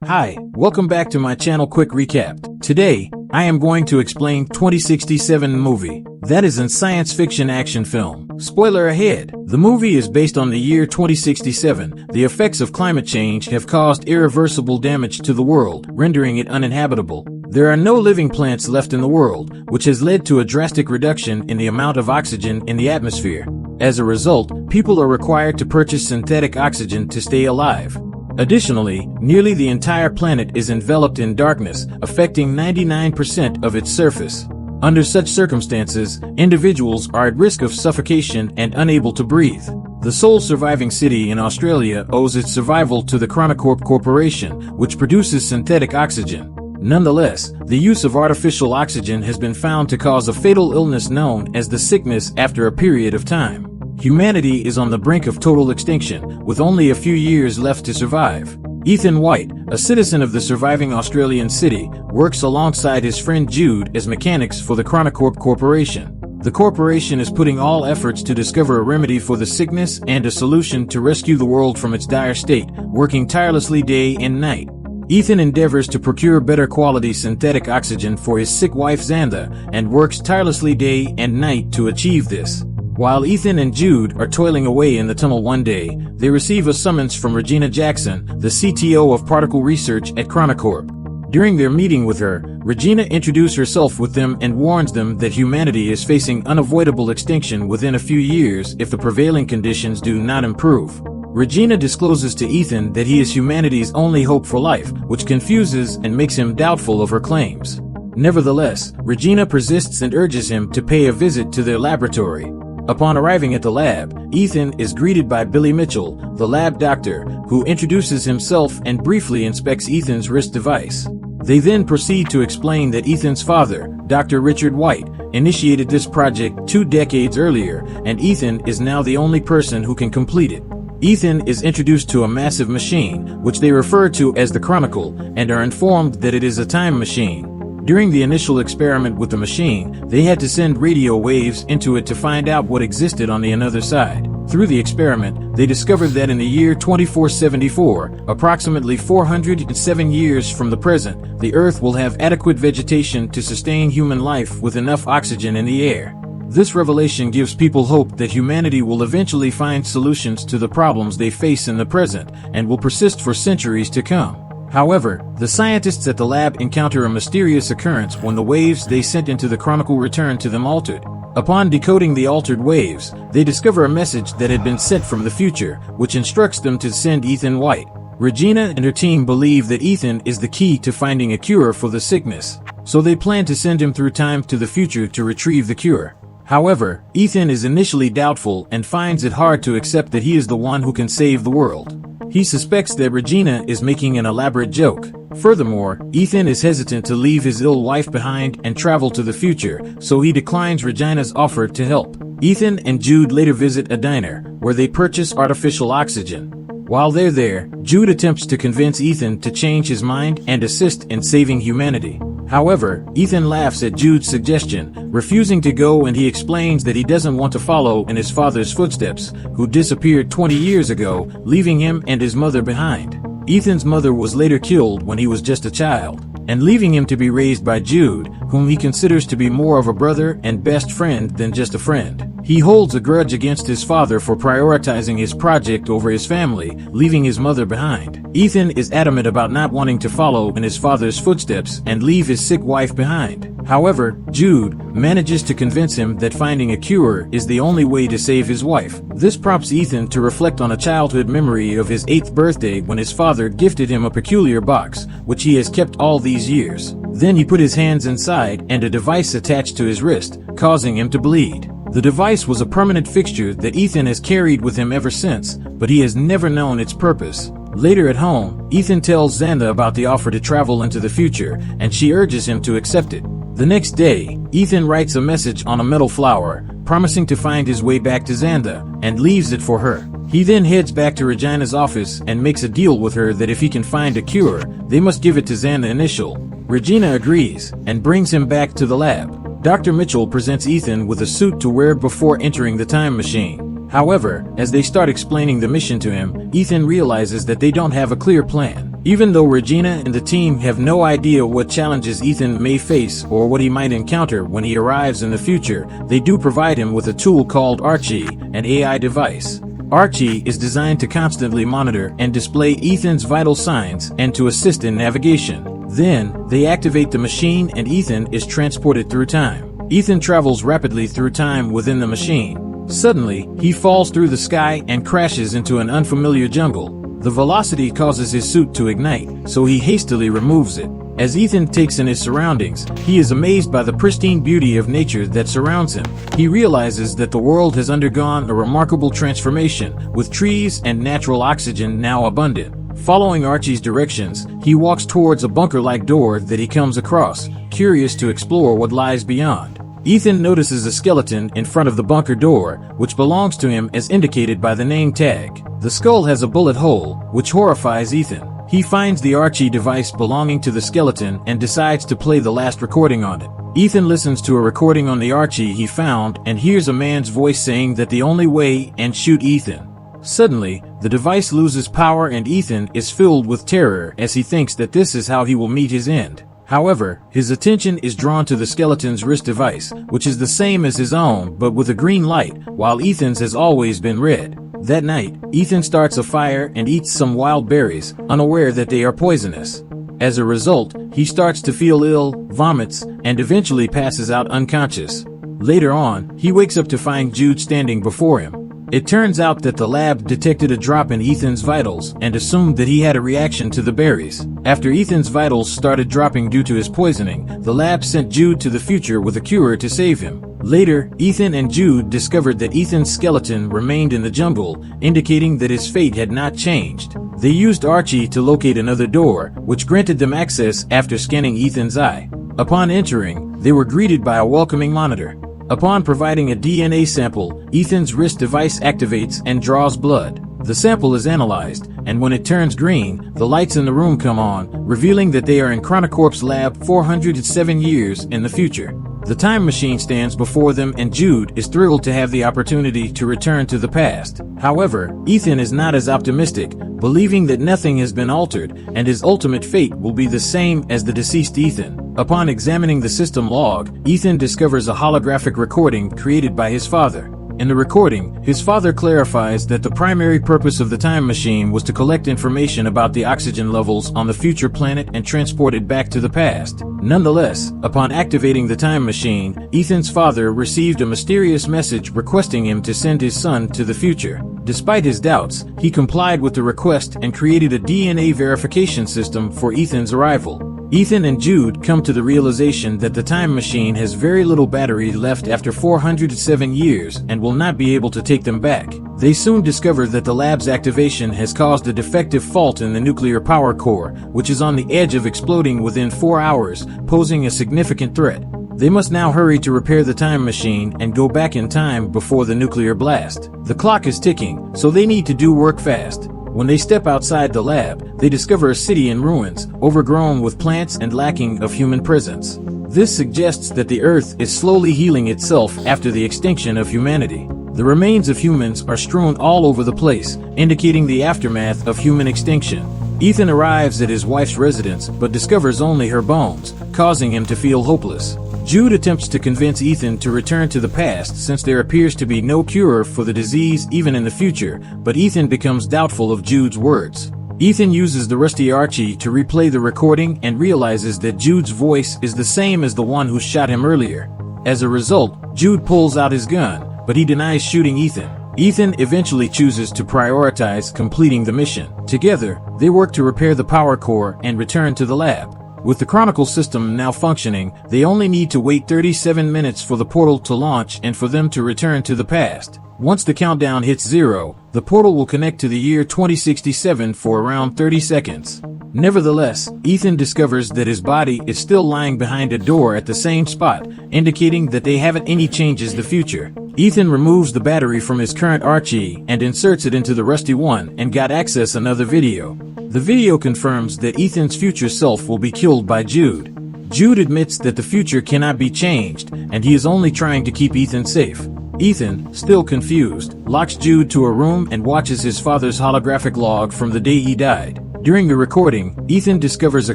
Hi, welcome back to my channel. Quick recap. Today, I am going to explain 2067 movie. That is a science fiction action film. Spoiler ahead. The movie is based on the year 2067. The effects of climate change have caused irreversible damage to the world, rendering it uninhabitable. There are no living plants left in the world, which has led to a drastic reduction in the amount of oxygen in the atmosphere. As a result, people are required to purchase synthetic oxygen to stay alive. Additionally, nearly the entire planet is enveloped in darkness, affecting 99% of its surface. Under such circumstances, individuals are at risk of suffocation and unable to breathe. The sole surviving city in Australia owes its survival to the Chronocorp Corporation, which produces synthetic oxygen. Nonetheless, the use of artificial oxygen has been found to cause a fatal illness known as the sickness after a period of time. Humanity is on the brink of total extinction, with only a few years left to survive. Ethan Whyte, a citizen of the surviving Australian city, works alongside his friend Jude as mechanics for the Chronocorp Corporation. The corporation is putting all efforts to discover a remedy for the sickness and a solution to rescue the world from its dire state, working tirelessly day and night. Ethan endeavors to procure better quality synthetic oxygen for his sick wife Xantha, and works tirelessly day and night to achieve this. While Ethan and Jude are toiling away in the tunnel one day, they receive a summons from Regina Jackson, the CTO of particle research at Chronocorp. During their meeting with her, Regina introduces herself with them and warns them that humanity is facing unavoidable extinction within a few years if the prevailing conditions do not improve. Regina discloses to Ethan that he is humanity's only hope for life, which confuses and makes him doubtful of her claims. Nevertheless, Regina persists and urges him to pay a visit to their laboratory. Upon arriving at the lab, Ethan is greeted by Billy Mitchell, the lab doctor, who introduces himself and briefly inspects Ethan's wrist device. They then proceed to explain that Ethan's father, Dr. Richard Whyte, initiated this project 2 decades earlier, and Ethan is now the only person who can complete it. Ethan is introduced to a massive machine, which they refer to as the Chronicle, and are informed that it is a time machine. During the initial experiment with the machine, they had to send radio waves into it to find out what existed on the other side. Through the experiment, they discovered that in the year 2474, approximately 407 years from the present, the Earth will have adequate vegetation to sustain human life with enough oxygen in the air. This revelation gives people hope that humanity will eventually find solutions to the problems they face in the present, and will persist for centuries to come. However, the scientists at the lab encounter a mysterious occurrence when the waves they sent into the Chronicle return to them altered. Upon decoding the altered waves, they discover a message that had been sent from the future, which instructs them to send Ethan Whyte. Regina and her team believe that Ethan is the key to finding a cure for the sickness, so they plan to send him through time to the future to retrieve the cure. However, Ethan is initially doubtful and finds it hard to accept that he is the one who can save the world. He suspects that Regina is making an elaborate joke. Furthermore, Ethan is hesitant to leave his ill wife behind and travel to the future, so he declines Regina's offer to help. Ethan and Jude later visit a diner, where they purchase artificial oxygen. While they're there, Jude attempts to convince Ethan to change his mind and assist in saving humanity. However, Ethan laughs at Jude's suggestion, refusing to go, and he explains that he doesn't want to follow in his father's footsteps, who disappeared 20 years ago, leaving him and his mother behind. Ethan's mother was later killed when he was just a child, and leaving him to be raised by Jude, whom he considers to be more of a brother and best friend than just a friend. He holds a grudge against his father for prioritizing his project over his family, leaving his mother behind. Ethan is adamant about not wanting to follow in his father's footsteps and leave his sick wife behind. However, Jude manages to convince him that finding a cure is the only way to save his wife. This prompts Ethan to reflect on a childhood memory of his 8th birthday when his father gifted him a peculiar box, which he has kept all these years. Then he put his hands inside and a device attached to his wrist, causing him to bleed. The device was a permanent fixture that Ethan has carried with him ever since, but he has never known its purpose. Later at home, Ethan tells Xantha about the offer to travel into the future, and she urges him to accept it. The next day, Ethan writes a message on a metal flower, promising to find his way back to Xantha, and leaves it for her. He then heads back to Regina's office and makes a deal with her that if he can find a cure, they must give it to Xantha initial. Regina agrees, and brings him back to the lab. Dr. Mitchell presents Ethan with a suit to wear before entering the time machine. However, as they start explaining the mission to him, Ethan realizes that they don't have a clear plan. Even though Regina and the team have no idea what challenges Ethan may face or what he might encounter when he arrives in the future, they do provide him with a tool called Archie, an AI device. Archie is designed to constantly monitor and display Ethan's vital signs and to assist in navigation. Then, they activate the machine and Ethan is transported through time. Ethan travels rapidly through time within the machine. Suddenly, he falls through the sky and crashes into an unfamiliar jungle. The velocity causes his suit to ignite, so he hastily removes it. As Ethan takes in his surroundings, he is amazed by the pristine beauty of nature that surrounds him. He realizes that the world has undergone a remarkable transformation, with trees and natural oxygen now abundant. Following Archie's directions, he walks towards a bunker-like door that he comes across, curious to explore what lies beyond. Ethan notices a skeleton in front of the bunker door, which belongs to him as indicated by the name tag. The skull has a bullet hole, which horrifies Ethan. He finds the Archie device belonging to the skeleton and decides to play the last recording on it. Ethan listens to a recording on the Archie he found and hears a man's voice saying that the only way and shoot Ethan. Suddenly, the device loses power and Ethan is filled with terror as he thinks that this is how he will meet his end. However, his attention is drawn to the skeleton's wrist device, which is the same as his own but with a green light, while Ethan's has always been red. That night, Ethan starts a fire and eats some wild berries, unaware that they are poisonous. As a result, he starts to feel ill, vomits, and eventually passes out unconscious. Later on, he wakes up to find Jude standing before him. It turns out that the lab detected a drop in Ethan's vitals and assumed that he had a reaction to the berries. After Ethan's vitals started dropping due to his poisoning, the lab sent Jude to the future with a cure to save him. Later, Ethan and Jude discovered that Ethan's skeleton remained in the jungle, indicating that his fate had not changed. They used Archie to locate another door, which granted them access after scanning Ethan's eye. Upon entering, they were greeted by a welcoming monitor. Upon providing a DNA sample, Ethan's wrist device activates and draws blood. The sample is analyzed, and when it turns green, the lights in the room come on, revealing that they are in Chronocorp's lab 407 years in the future. The time machine stands before them and Jude is thrilled to have the opportunity to return to the past. However, Ethan is not as optimistic, believing that nothing has been altered and his ultimate fate will be the same as the deceased Ethan. Upon examining the system log, Ethan discovers a holographic recording created by his father. In the recording, his father clarifies that the primary purpose of the time machine was to collect information about the oxygen levels on the future planet and transport it back to the past. Nonetheless, upon activating the time machine, Ethan's father received a mysterious message requesting him to send his son to the future. Despite his doubts, he complied with the request and created a DNA verification system for Ethan's arrival. Ethan and Jude come to the realization that the time machine has very little battery left after 407 years and will not be able to take them back. They soon discover that the lab's activation has caused a defective fault in the nuclear power core, which is on the edge of exploding within 4 hours, posing a significant threat. They must now hurry to repair the time machine and go back in time before the nuclear blast. The clock is ticking, so they need to do work fast. When they step outside the lab, they discover a city in ruins, overgrown with plants and lacking of human presence. This suggests that the Earth is slowly healing itself after the extinction of humanity. The remains of humans are strewn all over the place, indicating the aftermath of human extinction. Ethan arrives at his wife's residence but discovers only her bones, causing him to feel hopeless. Jude attempts to convince Ethan to return to the past since there appears to be no cure for the disease even in the future, but Ethan becomes doubtful of Jude's words. Ethan uses the rusty Archie to replay the recording and realizes that Jude's voice is the same as the one who shot him earlier. As a result, Jude pulls out his gun, but he denies shooting Ethan. Ethan eventually chooses to prioritize completing the mission. Together, they work to repair the power core and return to the lab. With the Chronicle system now functioning, they only need to wait 37 minutes for the portal to launch and for them to return to the past. Once the countdown hits 0, the portal will connect to the year 2067 for around 30 seconds. Nevertheless, Ethan discovers that his body is still lying behind a door at the same spot, indicating that they haven't any changes the future. Ethan removes the battery from his current Archie and inserts it into the rusty one and got access another video. The video confirms that Ethan's future self will be killed by Jude. Jude admits that the future cannot be changed, and he is only trying to keep Ethan safe. Ethan, still confused, locks Jude to a room and watches his father's holographic log from the day he died. During the recording, Ethan discovers a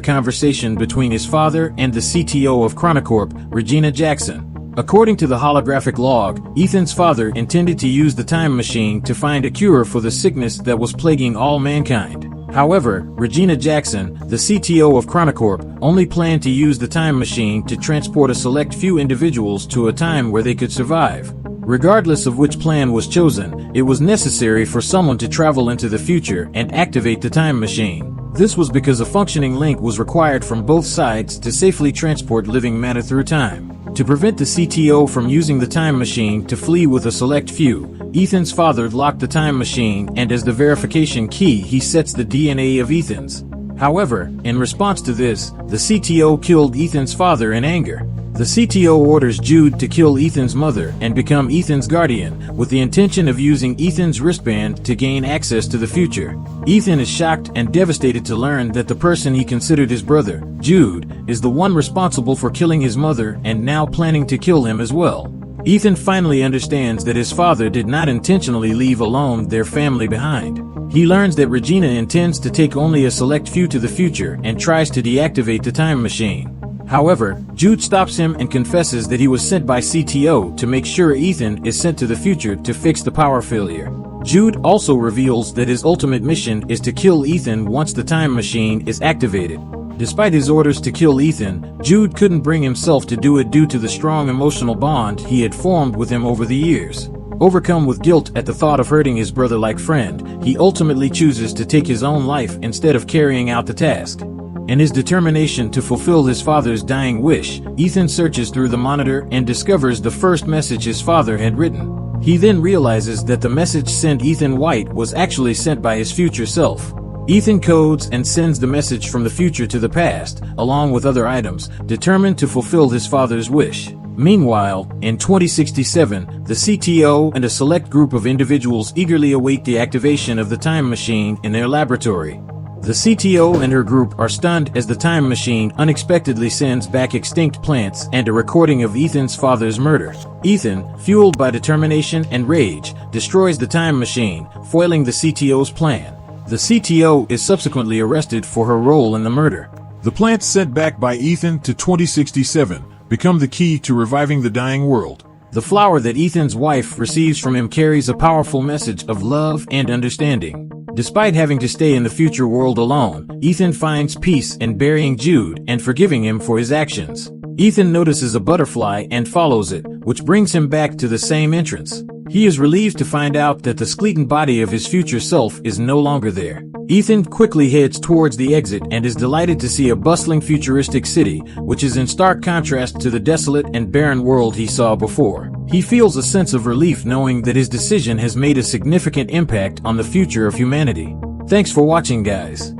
conversation between his father and the CTO of Chronocorp, Regina Jackson. According to the holographic log, Ethan's father intended to use the time machine to find a cure for the sickness that was plaguing all mankind. However, Regina Jackson, the CTO of Chronocorp, only planned to use the time machine to transport a select few individuals to a time where they could survive. Regardless of which plan was chosen, it was necessary for someone to travel into the future and activate the time machine. This was because a functioning link was required from both sides to safely transport living matter through time. To prevent the CTO from using the time machine to flee with a select few, Ethan's father locked the time machine, and as the verification key he sets the DNA of Ethan's. However, in response to this, the CTO killed Ethan's father in anger. The CTO orders Jude to kill Ethan's mother and become Ethan's guardian, with the intention of using Ethan's wristband to gain access to the future. Ethan is shocked and devastated to learn that the person he considered his brother, Jude, is the one responsible for killing his mother and now planning to kill him as well. Ethan finally understands that his father did not intentionally leave alone their family behind. He learns that Regina intends to take only a select few to the future and tries to deactivate the time machine. However, Jude stops him and confesses that he was sent by CTO to make sure Ethan is sent to the future to fix the power failure. Jude also reveals that his ultimate mission is to kill Ethan once the time machine is activated. Despite his orders to kill Ethan, Jude couldn't bring himself to do it due to the strong emotional bond he had formed with him over the years. Overcome with guilt at the thought of hurting his brother-like friend, he ultimately chooses to take his own life instead of carrying out the task. In his determination to fulfill his father's dying wish, Ethan searches through the monitor and discovers the first message his father had written. He then realizes that the message sent Ethan Whyte was actually sent by his future self. Ethan codes and sends the message from the future to the past, along with other items, determined to fulfill his father's wish. Meanwhile, in 2067, the CTO and a select group of individuals eagerly await the activation of the time machine in their laboratory. The CTO and her group are stunned as the time machine unexpectedly sends back extinct plants and a recording of Ethan's father's murder. Ethan, fueled by determination and rage, destroys the time machine, foiling the CTO's plan. The CTO is subsequently arrested for her role in the murder. The plants sent back by Ethan to 2067 become the key to reviving the dying world. The flower that Ethan's wife receives from him carries a powerful message of love and understanding. Despite having to stay in the future world alone, Ethan finds peace in burying Jude and forgiving him for his actions. Ethan notices a butterfly and follows it, which brings him back to the same entrance. He is relieved to find out that the skeleton body of his future self is no longer there. Ethan quickly heads towards the exit and is delighted to see a bustling futuristic city, which is in stark contrast to the desolate and barren world he saw before. He feels a sense of relief knowing that his decision has made a significant impact on the future of humanity. Thanks for watching, guys.